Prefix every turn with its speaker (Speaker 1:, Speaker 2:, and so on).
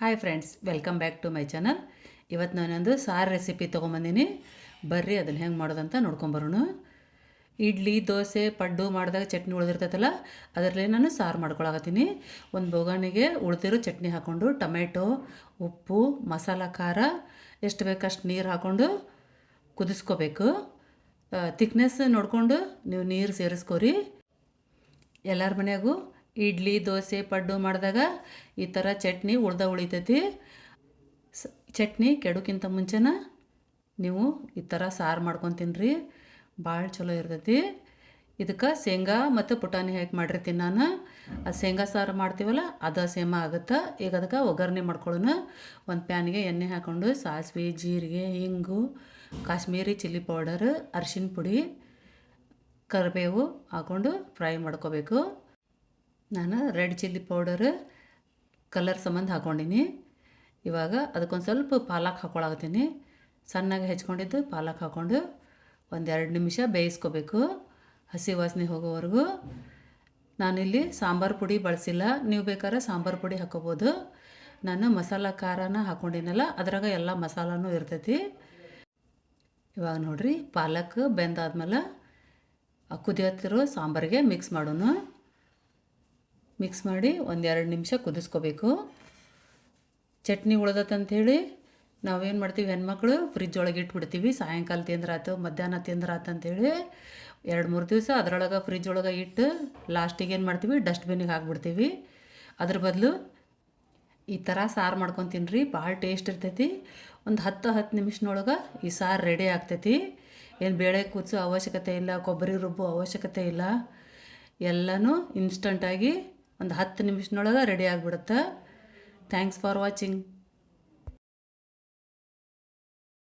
Speaker 1: Hi friends, welcome back to my channel. ಇವತ್ತು ನಾನೊಂದು ಸಾರು ರೆಸಿಪಿ ತೊಗೊಂಬಂದಿನಿ. ಬರ್ರಿ ಅದನ್ನು ಹೆಂಗೆ ಮಾಡೋದಂತ ನೋಡ್ಕೊಂಬರೋಣ. ಇಡ್ಲಿ, ದೋಸೆ, ಪಡ್ಡು ಮಾಡಿದಾಗ ಚಟ್ನಿ ಉಳಿದಿರ್ತೈತಲ್ಲ, ಅದರಲ್ಲೇ ನಾನು ಸಾರು ಮಾಡ್ಕೊಳಕತ್ತೀನಿ. ಒಂದು ಬೋಗಾಣಿಗೆ ಉಳಿದಿರೋ ಚಟ್ನಿ ಹಾಕ್ಕೊಂಡು ಟೊಮೆಟೊ, ಉಪ್ಪು, ಮಸಾಲ, ಖಾರ ಎಷ್ಟು ಬೇಕಷ್ಟು ನೀರು ಹಾಕ್ಕೊಂಡು ಕುದಿಸ್ಕೋಬೇಕು. ತಿಕ್ನೆಸ್ ನೋಡಿಕೊಂಡು ನೀವು ನೀರು ಸೇರಿಸ್ಕೊರಿ. ಎಲ್ಲರ ಮನೆಯಾಗೂ ಇಡ್ಲಿ, ದೋಸೆ, ಪಡ್ಡು ಮಾಡಿದಾಗ ಈ ಥರ ಚಟ್ನಿ ಉಳಿತೈತಿ. ಚಟ್ನಿ ಕೆಡೋಕ್ಕಿಂತ ಮುಂಚೆನ ನೀವು ಈ ಥರ ಸಾರು ಮಾಡ್ಕೊಂಡು ತಿನ್ನಿರಿ, ಭಾಳ ಚಲೋ ಇರ್ತೈತಿ. ಇದಕ್ಕೆ ಶೇಂಗಾ ಮತ್ತು ಪುಟಾಣಿ ಹಾಕಿ ಮಾಡಿರ್ತೀನಿ ನಾನು. ಆ ಶೇಂಗಾ ಸಾರು ಮಾಡ್ತೀವಲ್ಲ ಅದು ಸೇಮ ಆಗುತ್ತೆ. ಈಗ ಅದಕ್ಕೆ ಒಗ್ಗರಣೆ ಮಾಡ್ಕೊಳ್ಳೋಣ. ಒಂದು ಪ್ಯಾನಿಗೆ ಎಣ್ಣೆ ಹಾಕ್ಕೊಂಡು ಸಾಸಿವೆ, ಜೀರಿಗೆ, ಹಿಂಗು, ಕಾಶ್ಮೀರಿ ಚಿಲ್ಲಿ ಪೌಡರ್, ಅರಿಶಿನ ಪುಡಿ, ಕರಿಬೇವು ಹಾಕ್ಕೊಂಡು ಫ್ರೈ ಮಾಡ್ಕೋಬೇಕು. ನಾನು ರೆಡ್ ಚಿಲ್ಲಿ ಪೌಡರ್ ಕಲರ್ ಸಂಬಂಧ ಹಾಕ್ಕೊಂಡಿನಿ. ಇವಾಗ ಅದಕ್ಕೊಂದು ಸ್ವಲ್ಪ ಪಾಲಕ್ ಹಾಕ್ಕೊಳಕತ್ತೀನಿ. ಸಣ್ಣಗೆ ಹೆಚ್ಕೊಂಡಿದ್ದು ಪಾಲಕ್ ಹಾಕ್ಕೊಂಡು ಒಂದು 2 ನಿಮಿಷ ಬೇಯಿಸ್ಕೋಬೇಕು, ಹಸಿ ವಾಸನೆ ಹೋಗೋವರೆಗೂ. ನಾನಿಲ್ಲಿ ಸಾಂಬಾರು ಪುಡಿ ಬಳಸಿಲ್ಲ, ನೀವು ಬೇಕಾದ್ರೆ ಸಾಂಬಾರು ಪುಡಿ ಹಾಕ್ಕೋಬೋದು. ನಾನು ಮಸಾಲ ಖಾರನ ಹಾಕ್ಕೊಂಡಿನಲ್ಲ, ಅದ್ರಾಗ ಎಲ್ಲ ಮಸಾಲನೂ ಇರ್ತೈತಿ. ಇವಾಗ ನೋಡಿರಿ, ಪಾಲಕ್ ಬೆಂದಾದ್ಮೇಲೆ ಕುದಿಯತ್ತಿರೋ ಸಾಂಬಾರಿಗೆ ಮಿಕ್ಸ್ ಮಾಡೋಣ. ಮಿಕ್ಸ್ ಮಾಡಿ ಒಂದು 2 ನಿಮಿಷ ಕುದಿಸ್ಕೋಬೇಕು. ಚಟ್ನಿ ಉಳ್ದತ್ತಂಥೇಳಿ ನಾವೇನು ಮಾಡ್ತೀವಿ, ಹೆಣ್ಮಕ್ಳು ಫ್ರಿಜ್ ಒಳಗೆ ಇಟ್ಬಿಡ್ತೀವಿ. ಸಾಯಂಕಾಲ ತಿಂದ್ರಾತು, ಮಧ್ಯಾಹ್ನ ತಿಂದ್ರಾತು ಅಂಥೇಳಿ 2-3 ದಿವಸ ಅದರೊಳಗೆ ಫ್ರಿಜ್ ಒಳಗೆ ಇಟ್ಟು ಲಾಸ್ಟಿಗೆ ಏನು ಮಾಡ್ತೀವಿ, ಡಸ್ಟ್ಬಿನ್ನಿಗೆ ಹಾಕ್ಬಿಡ್ತೀವಿ. ಅದ್ರ ಬದಲು ಈ ಥರ ಸಾರು ಮಾಡ್ಕೊಂಡು ತಿನ್ನಿರಿ, ಭಾಳ ಟೇಸ್ಟ್ ಇರ್ತೈತಿ. ಒಂದು 10 ನಿಮಿಷನೊಳಗೆ ಈ ಸಾರು ರೆಡಿ ಆಗ್ತೈತಿ. ಏನು ಬೇಳೆ ಕುದಿಸೋ ಅವಶ್ಯಕತೆ ಇಲ್ಲ, ಕೊಬ್ಬರಿ ರುಬ್ಬೋ ಅವಶ್ಯಕತೆ ಇಲ್ಲ. ಎಲ್ಲನೂ ಇನ್ಸ್ಟಂಟಾಗಿ ಒಂದು 10 ನಿಮಿಷನೊಳಗೆ ರೆಡಿ ಆಗಿಬಿಡುತ್ತೆ. Thanks for watching.